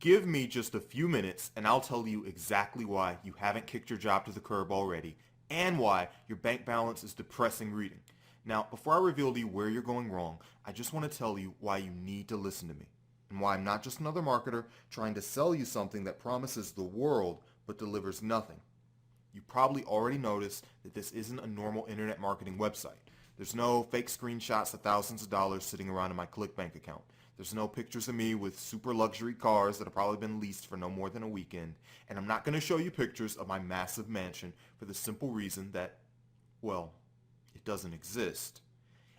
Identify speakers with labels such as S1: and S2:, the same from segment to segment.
S1: Give me just a few minutes and I'll tell you exactly why you haven't kicked your job to the curb already and why your bank balance is depressing reading. Now, before I reveal to you where you're going wrong, I just want to tell you why you need to listen to me and why I'm not just another marketer trying to sell you something that promises the world but delivers nothing. You probably already noticed that this isn't a normal internet marketing website. There's no fake screenshots of thousands of dollars sitting around in my ClickBank account. There's no pictures of me with super luxury cars that have probably been leased for no more than a weekend. And I'm not going to show you pictures of my massive mansion for the simple reason that, well, it doesn't exist.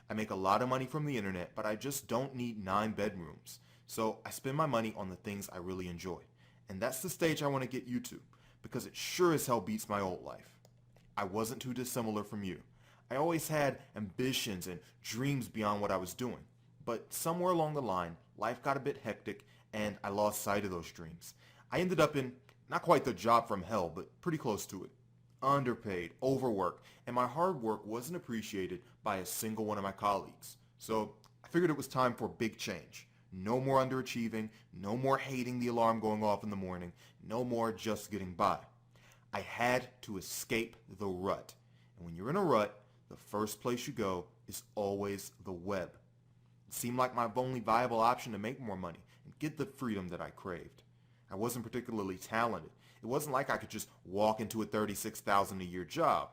S1: I make a lot of money from the internet, but I just don't need 9 bedrooms. So I spend my money on the things I really enjoy. And that's the stage I want to get you to, because it sure as hell beats my old life. I wasn't too dissimilar from you. I always had ambitions and dreams beyond what I was doing. But somewhere along the line, life got a bit hectic and I lost sight of those dreams. I ended up in not quite the job from hell, but pretty close to it. Underpaid, overworked, and my hard work wasn't appreciated by a single one of my colleagues. So I figured it was time for big change. No more underachieving, no more hating the alarm going off in the morning, no more just getting by. I had to escape the rut. And when you're in a rut, the first place you go is always the web. It seemed like my only viable option to make more money and get the freedom that I craved. I wasn't particularly talented. It wasn't like I could just walk into a $36,000 a year job.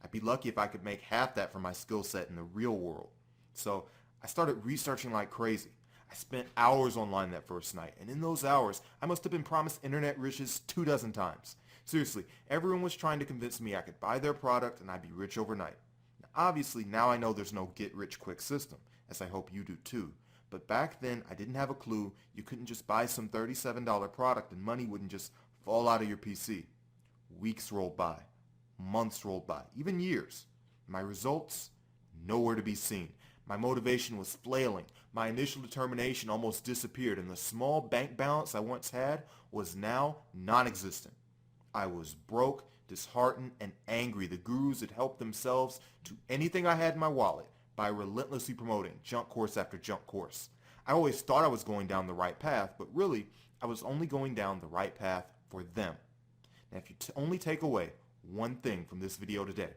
S1: I'd be lucky if I could make half that for my skill set in the real world. So I started researching like crazy. I spent hours online that first night, and in those hours, I must have been promised internet riches 24 times. Seriously, everyone was trying to convince me I could buy their product and I'd be rich overnight. Now, obviously, now I know there's no get-rich-quick system, as I hope you do too. But back then, I didn't have a clue you couldn't just buy some $37 product and money wouldn't just fall out of your PC. Weeks rolled by, months rolled by, even years. My results? Nowhere to be seen. My motivation was flailing. My initial determination almost disappeared, and the small bank balance I once had was now non-existent. I was broke, disheartened, and angry the gurus had helped themselves to anything I had in my wallet by relentlessly promoting junk course after junk course. I always thought I was going down the right path, but really, I was only going down the right path for them. Now, if you only take away one thing from this video today,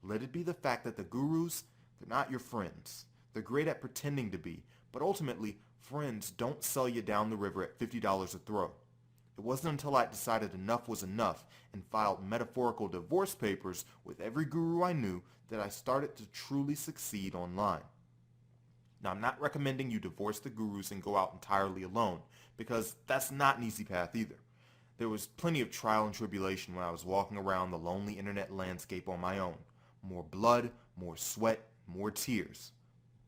S1: let it be the fact that the gurus, they're not your friends. They're great at pretending to be, but ultimately, friends don't sell you down the river at $50 a throw. It wasn't until I decided enough was enough and filed metaphorical divorce papers with every guru I knew that I started to truly succeed online. Now, I'm not recommending you divorce the gurus and go out entirely alone, because that's not an easy path either. There was plenty of trial and tribulation when I was walking around the lonely internet landscape on my own. More blood, more sweat, more tears.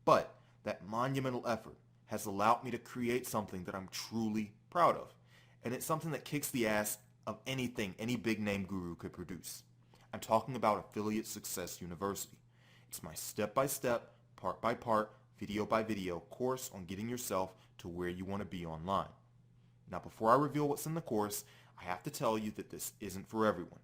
S1: But that monumental effort has allowed me to create something that I'm truly proud of. And it's something that kicks the ass of anything any big name guru could produce. I'm talking about Affiliate Success University. It's my step-by-step, part-by-part, video-by-video course on getting yourself to where you want to be online. Now, before I reveal what's in the course, I have to tell you that this isn't for everyone.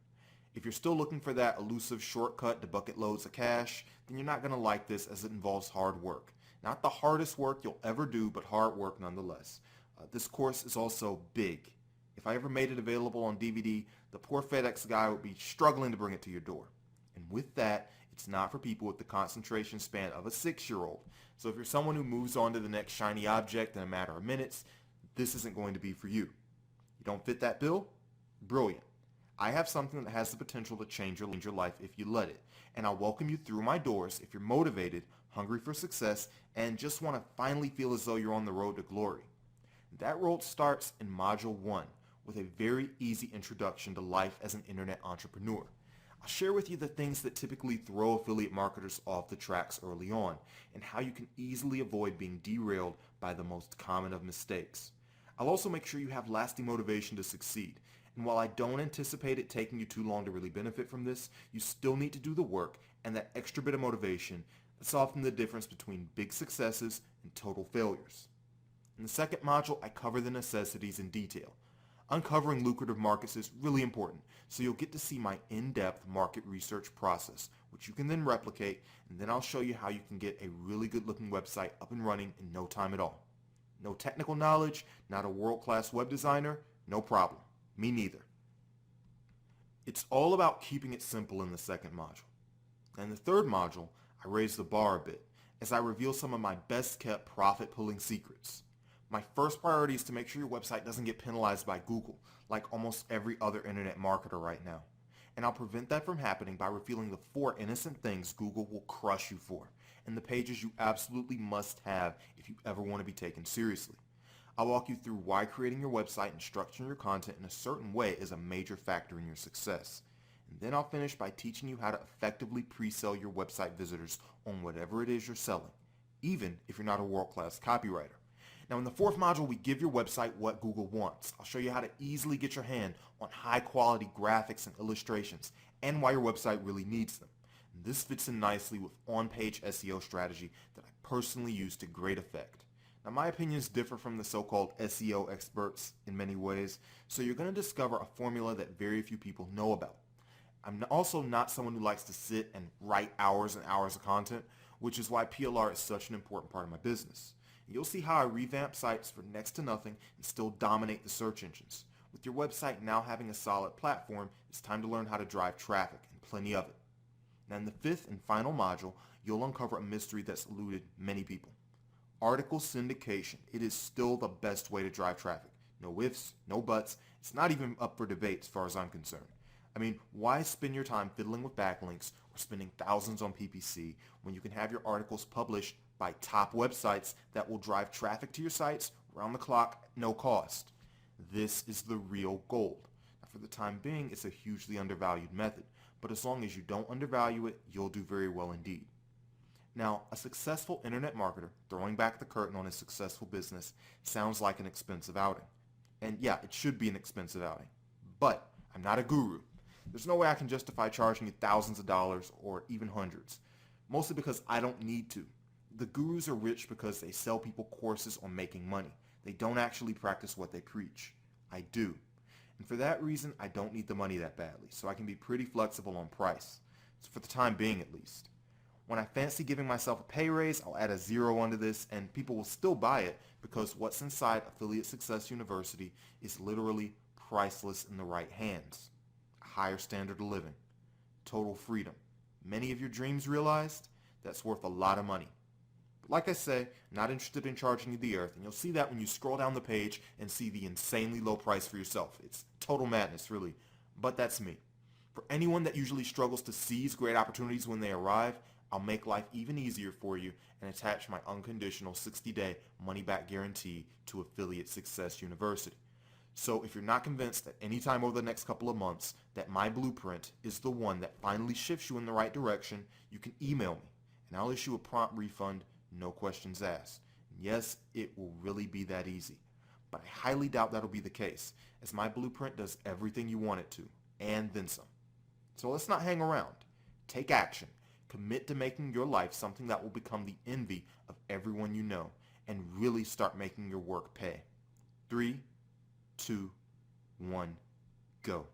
S1: If you're still looking for that elusive shortcut to bucket loads of cash, then you're not going to like this as it involves hard work. Not the hardest work you'll ever do, but hard work nonetheless. This course is also big. If I ever made it available on DVD, the poor FedEx guy would be struggling to bring it to your door. And with that, it's not for people with the concentration span of a 6-year-old. So if you're someone who moves on to the next shiny object in a matter of minutes, this isn't going to be for you. You don't fit that bill? Brilliant. I have something that has the potential to change your life if you let it. And I'll welcome you through my doors if you're motivated, hungry for success, and just want to finally feel as though you're on the road to glory. That road starts in Module 1 with a very easy introduction to life as an internet entrepreneur. I'll share with you the things that typically throw affiliate marketers off the tracks early on and how you can easily avoid being derailed by the most common of mistakes. I'll also make sure you have lasting motivation to succeed. And while I don't anticipate it taking you too long to really benefit from this, you still need to do the work, and that extra bit of motivation, that's often the difference between big successes and total failures. In the second module, I cover the necessities in detail. Uncovering lucrative markets is really important, so you'll get to see my in-depth market research process, which you can then replicate, and then I'll show you how you can get a really good-looking website up and running in no time at all. No technical knowledge, not a world-class web designer, no problem. Me neither. It's all about keeping it simple in the second module. And the third module, I raise the bar a bit as I reveal some of my best kept profit-pulling secrets. My first priority is to make sure your website doesn't get penalized by Google, like almost every other internet marketer right now. And I'll prevent that from happening by revealing the 4 innocent things Google will crush you for, and the pages you absolutely must have if you ever want to be taken seriously. I'll walk you through why creating your website and structuring your content in a certain way is a major factor in your success. And then I'll finish by teaching you how to effectively pre-sell your website visitors on whatever it is you're selling, even if you're not a world-class copywriter. Now in the 4th module, we give your website what Google wants. I'll show you how to easily get your hand on high-quality graphics and illustrations and why your website really needs them. And this fits in nicely with on-page SEO strategy that I personally use to great effect. Now my opinions differ from the so-called SEO experts in many ways, so you're going to discover a formula that very few people know about. I'm also not someone who likes to sit and write hours and hours of content, which is why PLR is such an important part of my business. You'll see how I revamp sites for next to nothing and still dominate the search engines. With your website now having a solid platform, it's time to learn how to drive traffic, and plenty of it. Now in the 5th and final module, you'll uncover a mystery that's eluded many people. Article syndication. It is still the best way to drive traffic. No ifs, no buts. It's not even up for debate as far as I'm concerned. I mean, why spend your time fiddling with backlinks or spending thousands on PPC when you can have your articles published by top websites that will drive traffic to your sites around the clock at no cost? This is the real gold. Now, for the time being, it's a hugely undervalued method, but as long as you don't undervalue it, you'll do very well indeed. Now, a successful internet marketer throwing back the curtain on his successful business sounds like an expensive outing. And yeah, it should be an expensive outing. But I'm not a guru. There's no way I can justify charging you thousands of dollars or even hundreds, mostly because I don't need to. The gurus are rich because they sell people courses on making money. They don't actually practice what they preach. I do. And for that reason, I don't need the money that badly, so I can be pretty flexible on price. So for the time being, at least. When I fancy giving myself a pay raise, I'll add a 0 onto this, and people will still buy it because what's inside Affiliate Success University is literally priceless in the right hands. A higher standard of living. Total freedom. Many of your dreams realized? That's worth a lot of money. But like I say, I'm not interested in charging you the earth, and you'll see that when you scroll down the page and see the insanely low price for yourself. It's total madness, really. But that's me. For anyone that usually struggles to seize great opportunities when they arrive, I'll make life even easier for you and attach my unconditional 60-day money-back guarantee to Affiliate Success University. So if you're not convinced at any time over the next couple of months that my blueprint is the one that finally shifts you in the right direction, you can email me, and I'll issue a prompt refund, no questions asked. And yes, it will really be that easy. But I highly doubt that'll be the case, as my blueprint does everything you want it to, and then some. So let's not hang around. Take action. Commit to making your life something that will become the envy of everyone you know, and really start making your work pay. 3, 2, 1, go.